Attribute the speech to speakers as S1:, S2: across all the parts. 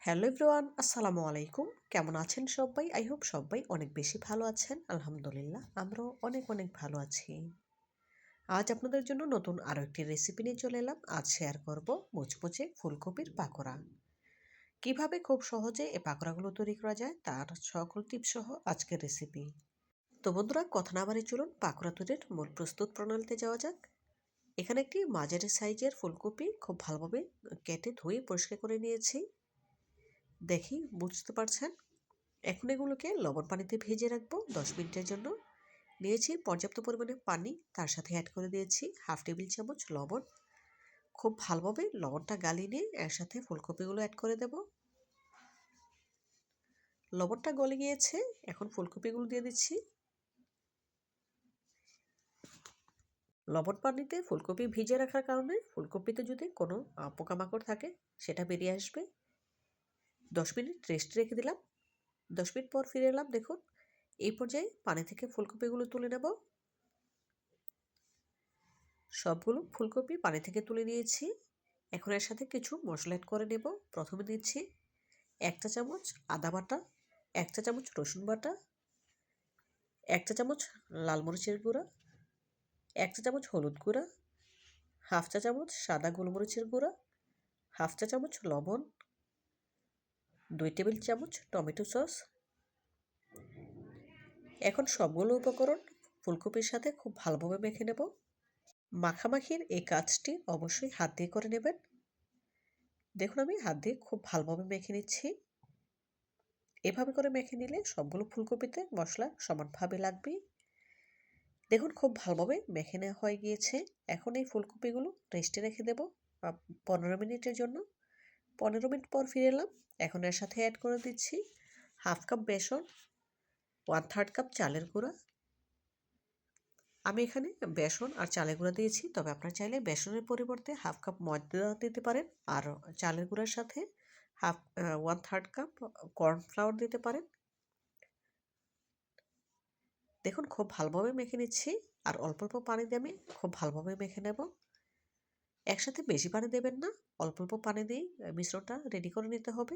S1: Hello everyone, আসসালামু আলাইকুম। কেমন আছেন সবাই? আই হোপ সবাই অনেক বেশি ভালো আছেন। আলহামদুলিল্লাহ আমরাও অনেক অনেক ভালো আছি। আজ আপনাদের জন্য নতুন আরও একটি রেসিপি নিয়ে চলে এলাম। আজ শেয়ার করব মুচমুচে ফুলকপির পাকোড়া। কিভাবে খুব সহজে এই পাকোড়াগুলো তৈরি করা যায় তার সকল টিপস সহ আজকের রেসিপি। তো বন্ধুরা, কথা না বাড়িয়ে চলুন পাকোড়া তৈরির মূল প্রস্তুত প্রণালীতে যাওয়া যাক। এখানে একটি মাঝারি সাইজের ফুলকপি খুব ভালোভাবে কেটে ধুয়ে পরিষ্কার করে নিয়েছি। দেখি বুঝতে পারছেন। এখন এগুলোকে লবণ পানিতে ভেজে রাখবো 10 মিনিটের জন্য। নিয়েছি পর্যাপ্ত পরিমাণে পানি, তার সাথে অ্যাড করে দিয়েছি হাফ টেবিল চামচ লবণ। খুব ভালোভাবে লবণটা গালিয়ে নিয়ে এর সাথে ফুলকপিগুলো অ্যাড করে দেব। লবণটা গলে গিয়েছে, এখন ফুলকপিগুলো দিয়ে দিচ্ছি। লবণ পানিতে ফুলকপি ভিজে রাখার কারণে ফুলকপিতে যদি কোনো পোকামাকড় থাকে সেটা বেরিয়ে আসবে। 10 মিনিট রেস্ট রেখে দিলাম। 10 মিনিট পর ফিরে এলাম। দেখুন এই পর্যায়ে পানি থেকে ফুলকপিগুলো তুলে নেব। সবগুলো ফুলকপি পানি থেকে তুলে নিয়েছি। এখন এর সাথে কিছু মশলা অ্যাড করে নেব। প্রথমে দিচ্ছি 1 চা চামচ আদা বাটা, 1 চা চামচ রসুন বাটা, 1 চা চামচ লাল মরিচের গুঁড়া, 1 চা চামচ হলুদ গুঁড়া, হাফ চা চামচ সাদা গোলমরিচের গুঁড়া, হাফ চা চামচ লবণ, 2 টেবিল চামচ টমেটো সস। এখন সবগুলো উপকরণ ফুলকপির সাথে খুব ভালোভাবে মেখে নেব। মাখামাখির এই কাজটি অবশ্যই হাত দিয়ে করে নেবেন। দেখুন আমি হাত দিয়ে খুব ভালোভাবে মেখে নিচ্ছি। এভাবে করে মেখে নিলে সবগুলো ফুলকপিতে মশলা সমানভাবে লাগবে। দেখুন খুব ভালোভাবে মেখে নেওয়া হয়ে গিয়েছে। এখন এই ফুলকপিগুলো রেস্টে রেখে দেব 15 মিনিটের জন্য। 15 মিনিট পর ফিরে এলাম। এখন এর সাথে অ্যাড করে দিচ্ছি হাফ কাপ বেসন, 1/3 কাপ চালের গুঁড়া। আমি এখানে বেসন আর চালের গুঁড়া দিয়েছি, তবে আপনারা চাইলে বেসনের পরিবর্তে হাফ কাপ ময়দা দিতে পারেন, আর চালের গুঁড়ার সাথে 1/3 কাপ কর্নফ্লাওয়ার দিতে পারেন। দেখুন খুব ভালোভাবে মেখে নিচ্ছি, আর অল্প অল্প পানি দিয়ে আমি খুব ভালোভাবে মেখে নেব। একসাথে বেশি পানি দেবেন না, অল্প অল্প পানি দিয়েই মিশ্রণটা রেডি করে নিতে হবে।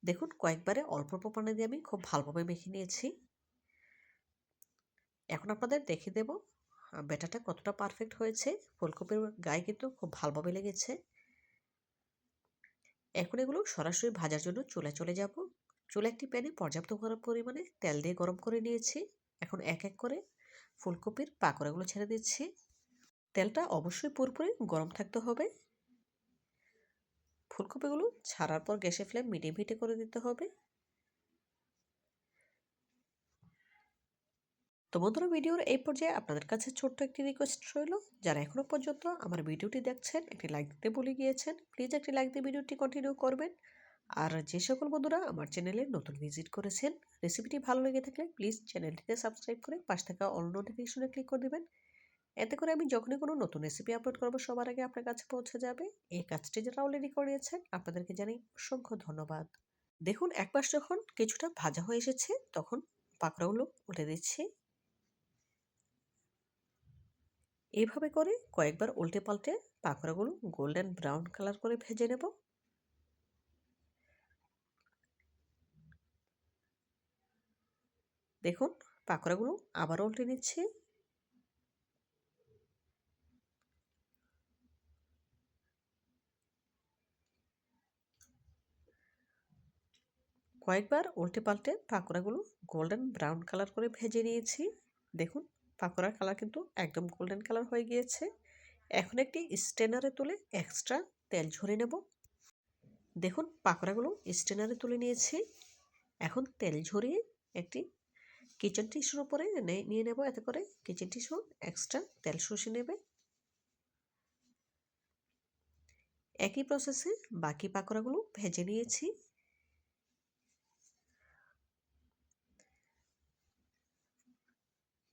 S1: দেখুন কয়েকবারে অল্প অল্প পানি দিয়ে আমি খুব ভালোভাবে মেখে নিয়েছি। এখন আপনাদের দেখে দেব ব্যাটারটা কতটা পারফেক্ট হয়েছে। ফুলকপির গায়ে কিন্তু খুব ভালোভাবে লেগেছে। এখন এগুলো সরাসরি ভাজার জন্য চুলায় চলে যাব। চুলা একটি প্যানে পর্যাপ্ত পরিমাণে তেল দিয়ে গরম করে নিয়েছি। এখন এক এক করে ফুলকপির পাকোড়াগুলো ছেড়ে দিচ্ছি। তেলটা অবশ্যই পুরোপুরি গরম থাকতে হবে। ফুলকপিগুলো ছাড়ার পর গ্যাসের ফ্লেম মিডিয়াম হিটে করে দিতে হবে। তো বন্ধুরা, ভিডিওর এই পর্যায়ে আপনাদের কাছে ছোট্ট একটি রিকোয়েস্ট রইল, যারা এখনও পর্যন্ত আমার ভিডিওটি দেখছেন একটি লাইক দিতে ভুলে গিয়েছেন, প্লিজ একটি লাইক দিয়ে ভিডিওটি কন্টিনিউ করবেন। আর যে সকল বন্ধুরা আমার চ্যানেলে নতুন ভিজিট করেছেন, রেসিপিটি ভালো লেগে থাকলে প্লিজ চ্যানেলটিতে সাবস্ক্রাইব করে পাশে থাকা অল নোটিফিকেশনে ক্লিক করে দেবেন। এতে করে আমি যখনই কোনো নতুন রেসিপি আপলোড করবো সবার আগে আপনার কাছে পৌঁছে যাবে। এই কাজটি যারা অলরেডি করিয়েছেন আপনাদেরকে জানাই অসংখ্য ধন্যবাদ। দেখুন এক পাশ যখন কিছুটা ভাজা হয়ে এসেছে তখন পাকোড়াগুলো উল্টে দিচ্ছি। এইভাবে করে কয়েকবার উল্টে পাল্টে পাকোড়াগুলো গোল্ডেন ব্রাউন কালার করে ভেজে নেব। দেখুন পাকোড়াগুলো আবার উল্টে নিচ্ছি। কয়েকবার উল্টে পাল্টে পাকোড়াগুলো গোল্ডেন ব্রাউন কালার করে ভেজে নিয়েছি। দেখুন পাকোড়ার কালার কিন্তু একদম গোল্ডেন কালার হয়ে গিয়েছে। এখন একটি স্ট্রেনারে তুলে এক্সট্রা তেল ঝরিয়ে নেব। দেখুন পাকোড়াগুলো স্ট্রেনারে তুলে নিয়েছি। এখন তেল ঝরিয়ে একটি কিচেন টিস্যুর উপরে নিয়ে নেব, এতে করে কিচেন টিস্যু এক্সট্রা তেল শুষে নেবে। একই প্রসেসে বাকি পাকোড়াগুলো ভেজে নিয়েছি।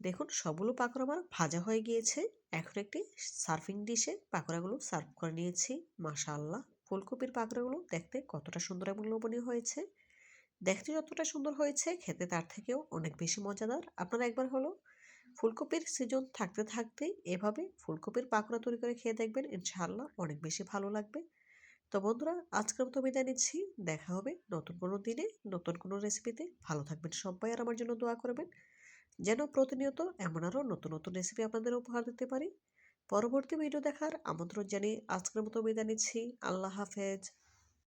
S1: দেখুন সবগুলো পাকোড়া আমার ভাজা হয়ে গিয়েছে। এখন একটি সার্ভিং ডিশে পাকোড়াগুলো সার্ভ করে নিয়েছি। মাশাআল্লাহ, ফুলকপির পাকোড়াগুলো দেখতে কতটা সুন্দর এবং লোভনীয় হয়েছে। দেখতে যতটা সুন্দর হয়েছে খেতে তার থেকেও অনেক বেশি মজাদার। আপনারা একবার হলো ফুলকপির সিজন থাকতে থাকতেই এভাবে ফুলকপির পাকোড়া তৈরি করে খেয়ে দেখবেন, ইনশাআল্লাহ অনেক বেশি ভালো লাগবে। তো বন্ধুরা, আজকের মতো বিদায় নিচ্ছি। দেখা হবে নতুন কোনো দিনে, নতুন কোনো রেসিপিতে। ভালো থাকবেন সব্বাই আর আমার জন্য দোয়া করবেন। যেন প্রতিনিয়ত এমন আরও নতুন, নতুন রেসিপি আপনাদের উপহার দিতে পারি। পরবর্তী ভিডিও দেখার আমন্ত্রণ জানিয়ে আজকের মতো বিদায় নিচ্ছি। আল্লাহ হাফেজ।